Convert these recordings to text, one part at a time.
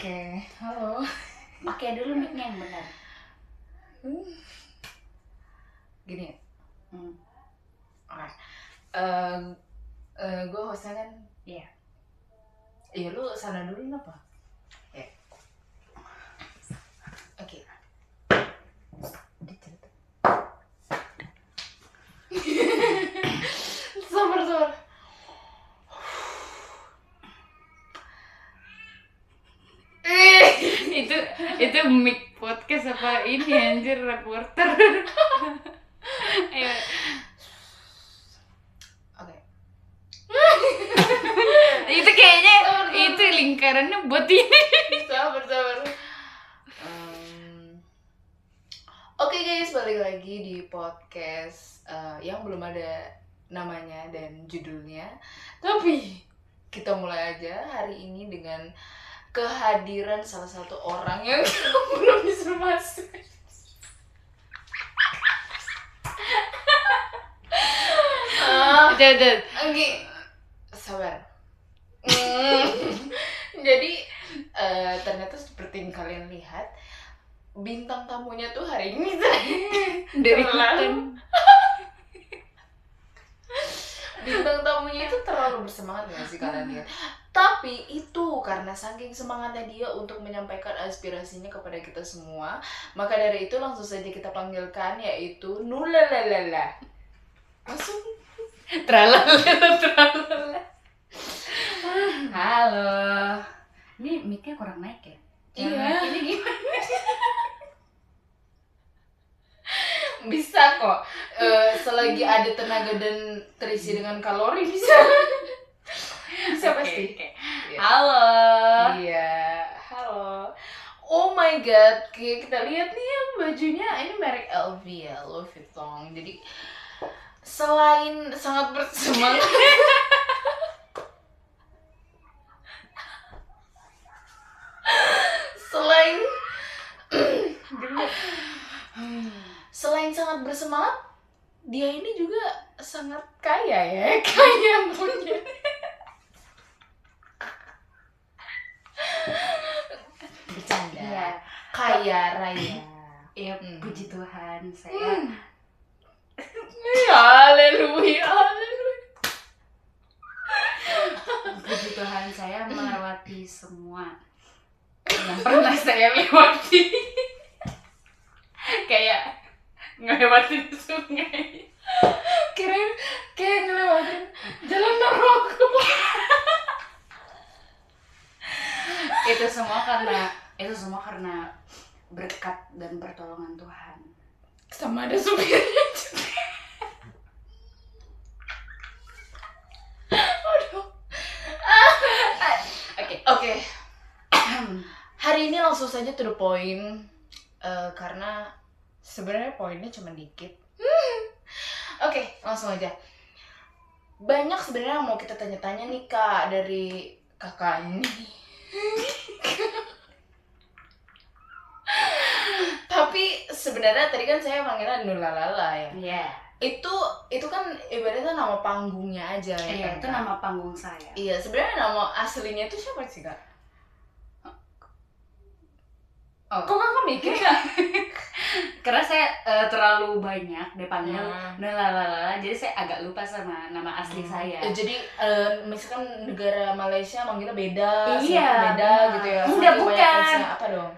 Oke, halo. Pakai dulu mic-nya yang benar. Gini ya. Oke. Gue hostnya kan. Iya. Iya, lu sana dulu apa? Ya. Oke. Sabar. itu mic podcast apa ini anjir reporter. Ayo. Oke. Itu kayaknya itu lingkarannya buat ini. Sabar. Oke guys, balik lagi di podcast yang belum ada namanya dan judulnya. Tapi kita mulai aja hari ini dengan kehadiran salah satu orang yang belum bisa masuk. Udah. Oke, sabar. Jadi ternyata seperti yang kalian lihat, bintang tamunya tuh hari ini Dari terlalu bintang tamunya itu terlalu bersemangat gak sih kalian lihat? Tapi itu karena saking semangatnya dia untuk menyampaikan aspirasinya kepada kita semua, maka dari itu langsung saja kita panggilkan, yaitu Nulalala. Langsung tralala. Halo. Ini mic-nya kurang naik ya? Iya. Ini gimana? Bisa kok. Selagi ada tenaga dan terisi dengan kalori bisa. Bisa pasti. Okay. Iya. Halo. Iya, halo. Oh my god, kita lihat nih yang bajunya ini merek LV ya, Louis Vuitton. Jadi selain sangat bersemangat, selain sangat bersemangat, dia ini juga sangat kaya ya, kaya punya. Bercanda. Iya. Kaya raya. Ya, puji Tuhan saya. Haleluya. Puji Tuhan saya melewati semua yang pernah saya lewati. Kayak ngelewatin sungai. Kirain kayak ngelewatin jalan neraka. Itu semua karena berkat dan pertolongan Tuhan. Sama ada supirnya juga. Aduh. Oke. Hari ini langsung saja to the point, karena sebenarnya poinnya cuma dikit. Oke, langsung aja. Banyak sebenarnya yang mau kita tanya-tanya nih Kak dari kakak ini. Tapi sebenarnya tadi kan saya manggilnya Nulalala ya. Iya. Itu kan ibaratnya nama panggungnya aja ya. Iya, kan, itu Kak? nama panggung saya. Iya, sebenarnya nama aslinya itu siapa sih Kak? Oh. Kok Kakak mikir Kak? Karena saya terlalu banyak dipanggil Hmm. Nulalala, jadi saya agak lupa sama nama asli saya. Jadi misalkan negara Malaysia manggilnya beda, Iya, Singapura beda benar. gitu ya. Enggak, Saking banyak bukan. fansnya, apa dong?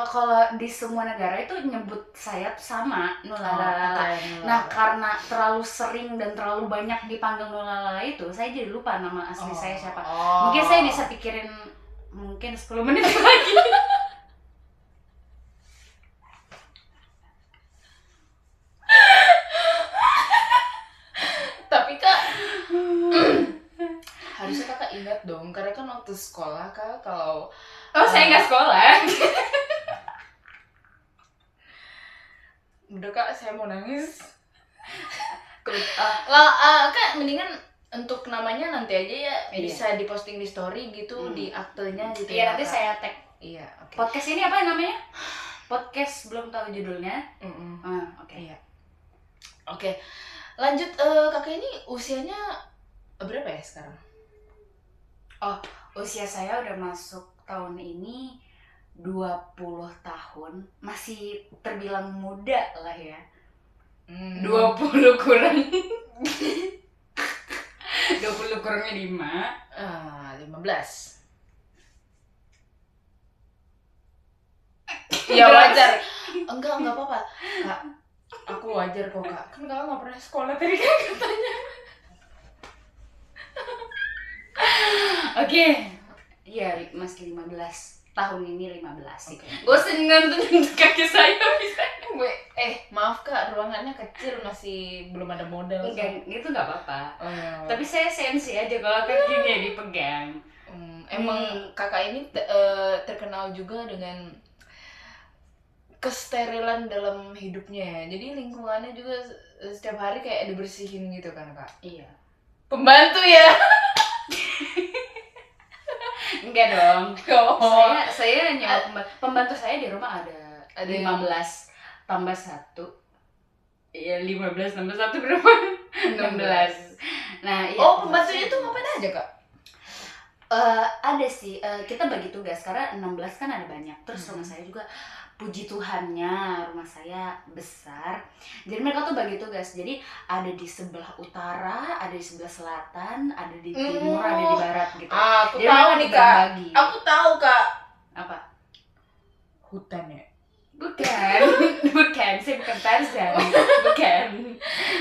Kalau di semua negara itu nyebut saya tuh sama Nulalala. Nulalala. Nah, karena terlalu sering dan terlalu banyak dipanggil Nulalala itu, saya jadi lupa nama asli saya siapa. Mungkin saya bisa pikirin mungkin 10 menit lagi. Tapi Kak, harusnya Kakak ingat dong, karena kan waktu sekolah Kak kalau Saya nggak sekolah. udah Kak, saya mau nangis. Uh, Kak, mendingan untuk namanya nanti aja ya, Iya. bisa diposting di story gitu, di aktenya gitu Iya, ya. nanti Kak. saya tag. Iya, oke. Podcast ini apa namanya? Podcast belum tahu judulnya. Oke. Iya. Oke. Lanjut, kakak ini usianya berapa ya sekarang? Oh, usia saya udah masuk tahun ini 20 tahun, masih terbilang muda lah ya. 20 kurang 20 kurangnya 5. 15. Ya wajar. Enggak apa-apa. Kak, aku wajar kok, Kak. Kan Kakak enggak pernah sekolah tadi kan katanya. Oke. Iya, masih 15. Tahun ini 15 sih. Gue sering nonton kaki saya bisa. Maaf Kak, ruangannya kecil, masih belum ada model. Enggak, itu enggak apa-apa. Oh. Tapi saya sensi aja kalau kakinya dipegang. Emang kakak ini terkenal juga dengan kesterilan dalam hidupnya ya. Jadi lingkungannya juga setiap hari kayak dibersihin gitu kan, Kak? Iya. Pembantu ya? Enggak dong. Oh. Saya nyewa pembantu saya di rumah ada 15 tambah 1. Iya, 15 tambah 1 berapa? 16. Nah, iya. Pembantunya tuh ngapain aja, Kak? Ada sih, kita bagi tugas karena 16 kan ada banyak. Terus rumah saya juga, puji Tuhannya, rumah saya besar. Jadi mereka tuh bagi tugas. Jadi ada di sebelah utara, ada di sebelah selatan, ada di timur, ada di barat gitu. Aku jadi tahu nih, Kak. Aku tahu, Kak. Apa? Hutan ya? Bukan. Bukan, saya bukan Tarzan. Bukan.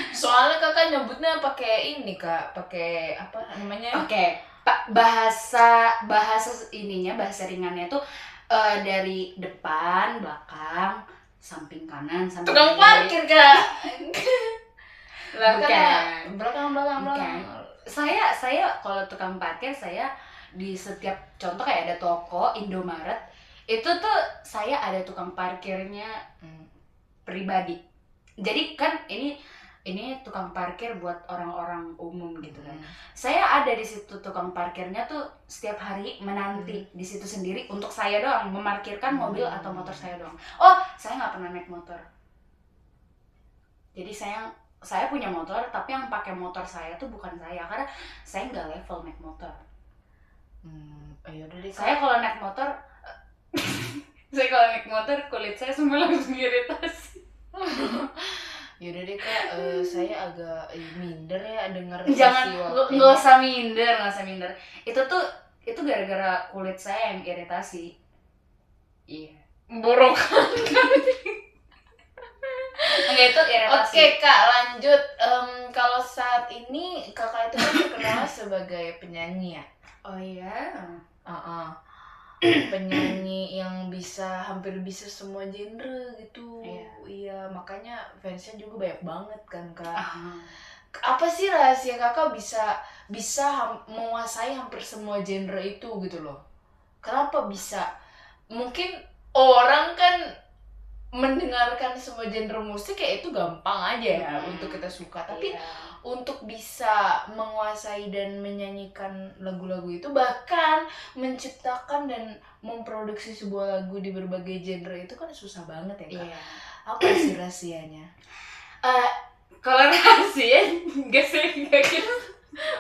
Soalnya Kakak nyebutnya pakai ini, Kak. Pakai apa namanya? Oke. Bahasa ininya, bahasa ringannya tuh dari depan, belakang, samping kanan, samping tukang kiri. parkir, Kak. Bukan. Belakang. Saya kalau tukang parkir, saya di setiap contoh kayak ada toko Indomaret, itu tuh saya ada tukang parkirnya pribadi. Jadi kan ini tukang parkir buat orang-orang umum gitu kan. Saya ada di situ tukang parkirnya tuh setiap hari menanti di situ sendiri untuk saya doang memarkirkan mobil atau motor saya doang. Saya nggak pernah naik motor. Jadi saya punya motor, tapi yang pakai motor saya tuh bukan saya karena saya nggak level naik motor. Saya kalau naik motor kulit saya semua langsung iritasi. Yaudah deh Kak, saya agak minder ya denger. Jangan, nggak usah minder. Itu gara-gara kulit saya yang iritasi. Iya. Borokan. Enggak, itu iritasi. Oke Kak, lanjut. Kalau saat ini Kakak itu kan terkenal sebagai penyanyi ya? Oh iya. Penyanyi yang hampir bisa semua genre gitu. Iya, makanya fansnya juga banyak banget kan Kak. Apa sih rahasia Kakak bisa menguasai hampir semua genre itu gitu loh? Kenapa bisa? Mungkin orang kan mendengarkan semua genre musik kayak itu gampang aja ya untuk kita suka, tapi untuk bisa menguasai dan menyanyikan lagu-lagu itu, bahkan menciptakan dan memproduksi sebuah lagu di berbagai genre itu kan susah banget ya Kak. Apa sih rahasianya? Kalau rahasia nggak saya kasih.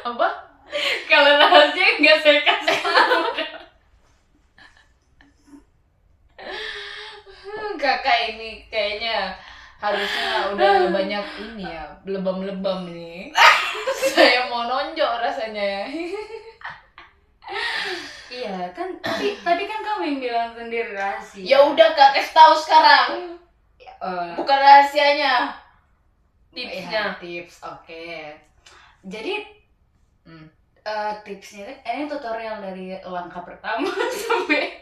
Apa? Kalau rahasia nggak saya kasih. Kakak ini kayaknya harusnya udah banyak ini ya, lebam-lebam nih. Saya mau nonjok rasanya. Iya kan, tadi kan kamu yang bilang sendiri rahasia. Ya udah Kak, kasih tahu sekarang. Bukan rahasianya, tipsnya. Tips, oke. Jadi tipsnya ini tutorial dari langkah pertama sampai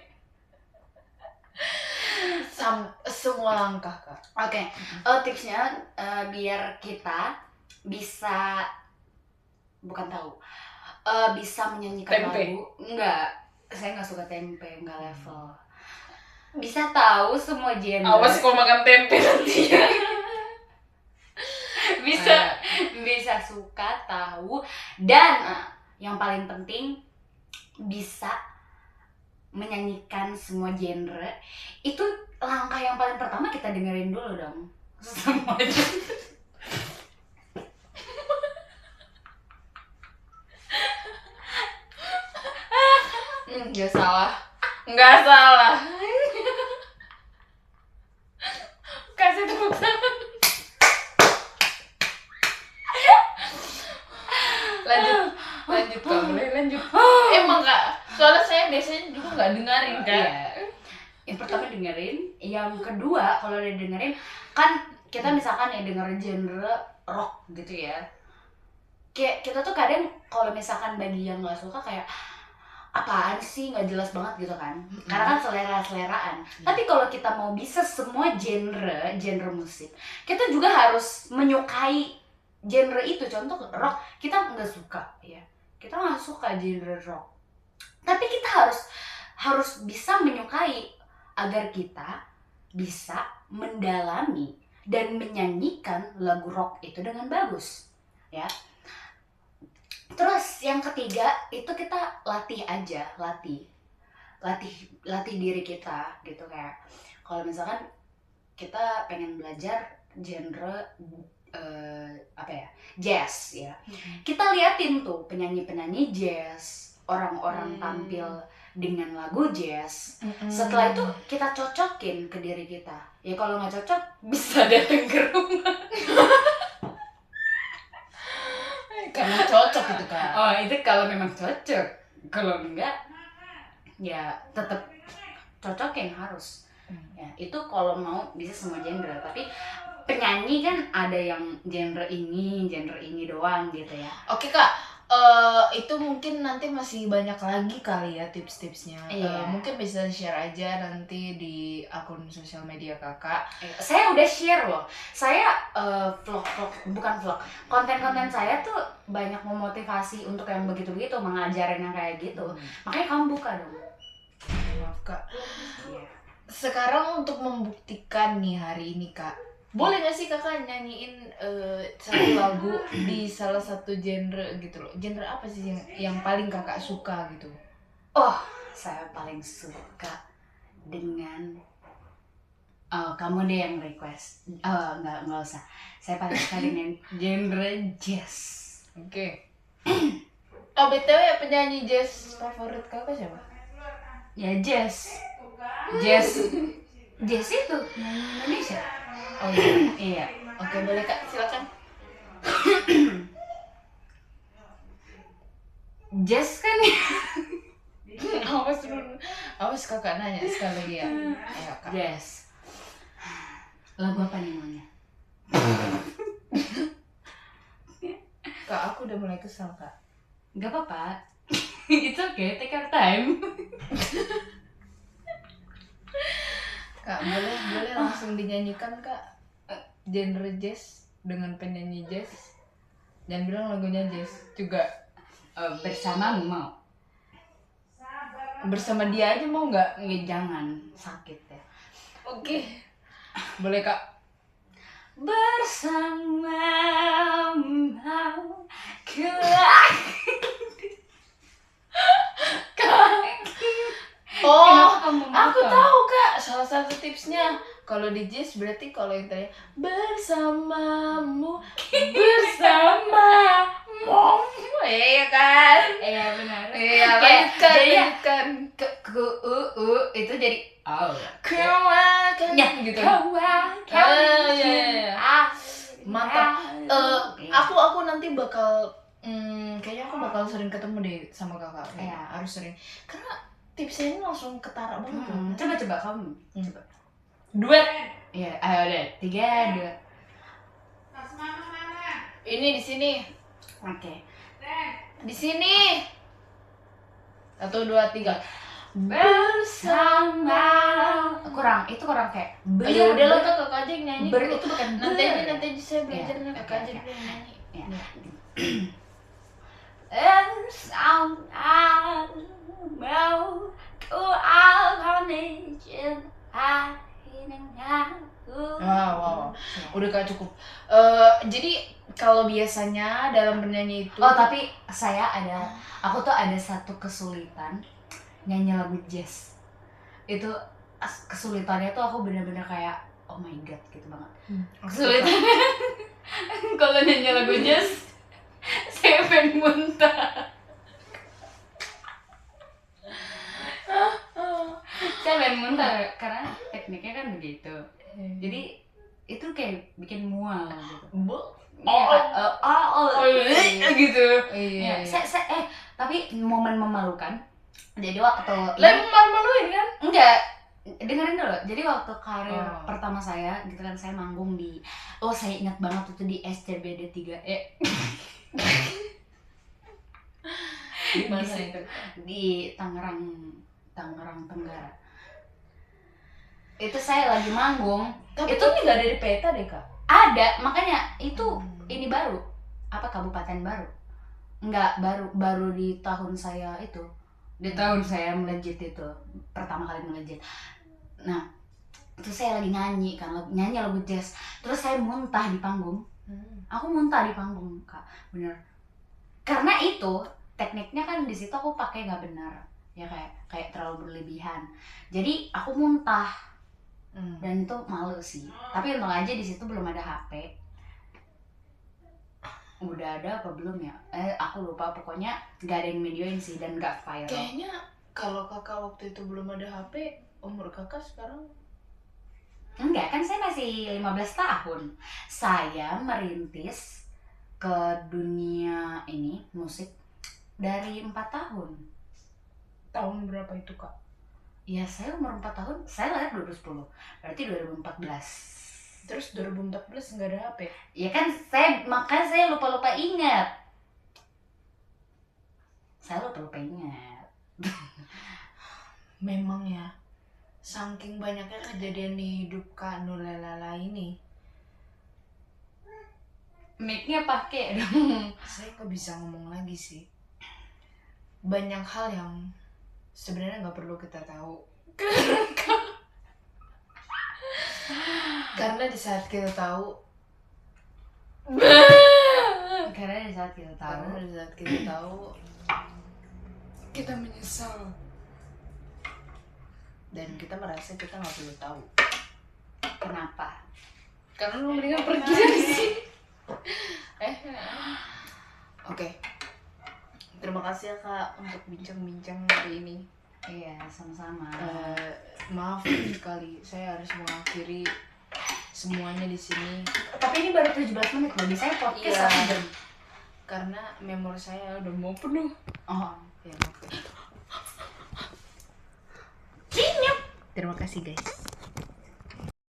semua langkah Kak. Oke. Tipsnya biar kita bisa bisa menyanyikan tempe. lagu. Enggak, saya nggak suka tempe, nggak level. Bisa tahu semua genre. Awas kalau makan tempe nanti ya. bisa suka, tahu, dan yang paling penting bisa menyanyikan semua genre. Itu langkah yang paling pertama, kita dengerin dulu dong semuanya. Gak salah. Nggak salah. Kasih tepuk tangan. Lanjut Kak, boleh lanjut. Emang Kak, soalnya saya biasanya juga nggak dengerin Kak. Iya. Yang pertama dengerin, yang kedua kalau udah dengerin kan kita misalkan ya denger genre rock gitu ya. Kayak kita tuh kadang kalau misalkan bagi yang nggak suka kayak apaan sih nggak jelas banget gitu kan, karena kan selera-seleraan. Tapi kalau kita mau bisa semua genre musik, kita juga harus menyukai genre itu. Contoh rock, kita nggak suka ya, kita nggak suka genre rock, tapi kita harus bisa menyukai agar kita bisa mendalami dan menyanyikan lagu rock itu dengan bagus ya. Terus yang ketiga itu kita latih diri kita gitu. Kayak kalau misalkan kita pengen belajar genre jazz ya, kita liatin tuh penyanyi jazz, orang-orang tampil dengan lagu jazz. Setelah itu kita cocokin ke diri kita ya. Kalau nggak cocok bisa datang ke rumah. Karena cocok itu Kak. Oh, itu kalau memang cocok. Kalau enggak ya tetap cocokin harus. Ya, itu kalau mau bisa semua genre. Tapi penyanyi kan ada yang genre ini doang gitu ya. Oke Kak, itu mungkin nanti masih banyak lagi kali ya tips-tipsnya. Iya. Mungkin bisa share aja nanti di akun sosial media Kakak. Saya udah share loh. Saya konten-konten saya tuh banyak memotivasi untuk yang begitu-begitu, mengajarin yang kayak gitu. Makanya kamu buka dong. Maaf Kak. Iya. Sekarang untuk membuktikan nih hari ini Kak, boleh gak sih Kakak nyanyiin satu lagu di salah satu genre gitu loh. Genre apa sih yang paling Kakak suka gitu? Oh, saya paling suka dengan kamu deh yang request. Nggak usah. Saya paling suka dengan genre jazz. Oke. Oh, BTW penyanyi jazz favorit Kakak siapa? Ya jazz itu nyanyi Indonesia. Oh iya. Iya. Oke, boleh Kak, silakan. Jazz kan ya. Awas Kakak nanya sekali lagi ya. Ayo Kak. Jazz. Lagu apa nih maunya? Kak, aku udah mulai kesal Kak. Gak apa-apa. It's okay, take your time. Kak, boleh langsung dinyanyikan Kak genre jazz dengan penyanyi jazz. Jangan bilang lagunya jazz juga. Bersamamu mau? Bersama dia aja mau nggak? Jangan, sakit ya. Oke. Boleh Kak. Bersamamu ku aku tahu Kak. Salah satu tipsnya kalau di jazz berarti kalau yang tadi bersamamu iya kan? Iya benar. Iya, lanjutkan. Itu jadi Kewakan gitu. Mantap. Aku nanti bakal kayaknya aku bakal sering ketemu deh sama Kakak. Iya. Harus sering. Karena tipsnya ini langsung ketara banget loh. Coba kamu. Coba. Duet. Iya, ayo deh. 3, 2. Ini di sini. Oke. Di sini. 1, 2, 3. Bersama. Kurang kayak. Ya udah lah Kakak aja yang nyanyi. Itu bukan nanti aja saya belajar Iya, Kakak aja oke. dulu yang nyanyi. Iya. Iya. Mau ku akan izin Wow. Udah Kak cukup. Jadi kalau biasanya dalam bernyanyi itu tapi aku tuh ada satu kesulitan nyanyi lagu jazz. Itu kesulitannya tuh aku bener-bener kayak oh my god gitu banget. Kesulitan kalau nyanyi lagu jazz saya pengen muntah. bukan muntah karena tekniknya kan begitu. Jadi itu kayak bikin mual gitu. Gitu. Iya. Tapi momen memalukan. Jadi waktu malu-maluin kan? enggak, dengerin dulu. Jadi waktu karir pertama saya gitu kan, saya manggung di saya ingat banget itu di SCBD 3E. Di mana itu? Di Tangerang Tenggara. Itu saya lagi manggung. Tapi itu nggak ada di peta deh kak. Ada, makanya itu ini baru. Apa kabupaten baru? Enggak, baru di tahun saya itu. Di tahun saya melejit itu, pertama kali melejit. Nah, itu saya lagi nyanyi lagu jazz. Terus saya muntah di panggung. Aku muntah di panggung, Kak. Bener. Karena itu tekniknya kan di situ aku pakai nggak benar. Ya kayak terlalu berlebihan. Jadi aku muntah. Dan itu malu sih. Tapi untung aja di situ belum ada HP. Udah ada apa belum ya? Aku lupa, pokoknya gak ada yang videoin sih dan gak viral. Kayaknya kalau kakak waktu itu belum ada HP, umur kakak sekarang? Enggak, kan saya masih 15 tahun. Saya merintis ke dunia ini musik dari 4 tahun. Tahun berapa itu kak? Ya saya umur 4 tahun, saya lahir 2010, berarti 2014. Terus 2014 nggak ada HP? Ya kan makanya saya lupa ingat. Memang ya, saking banyaknya kejadian di hidup Kak Nurlelala ini. Mic-nya pakai dong. Saya nggak bisa ngomong lagi sih. Banyak hal yang sebenarnya nggak perlu kita tahu. Karena di saat kita tahu, kita menyesal dan kita merasa kita nggak perlu tahu. Kenapa? Karena lu mendingan pergi dari sini. Oke. Terima kasih ya kak untuk bincang-bincang hari ini. Iya, sama-sama. Maaf sekali, saya harus mengakhiri semuanya di sini. Tapi ini baru 17 menit loh, biasanya podcast 1 jam. Karena memori saya udah mau penuh. Ya, maaf. Terima kasih guys.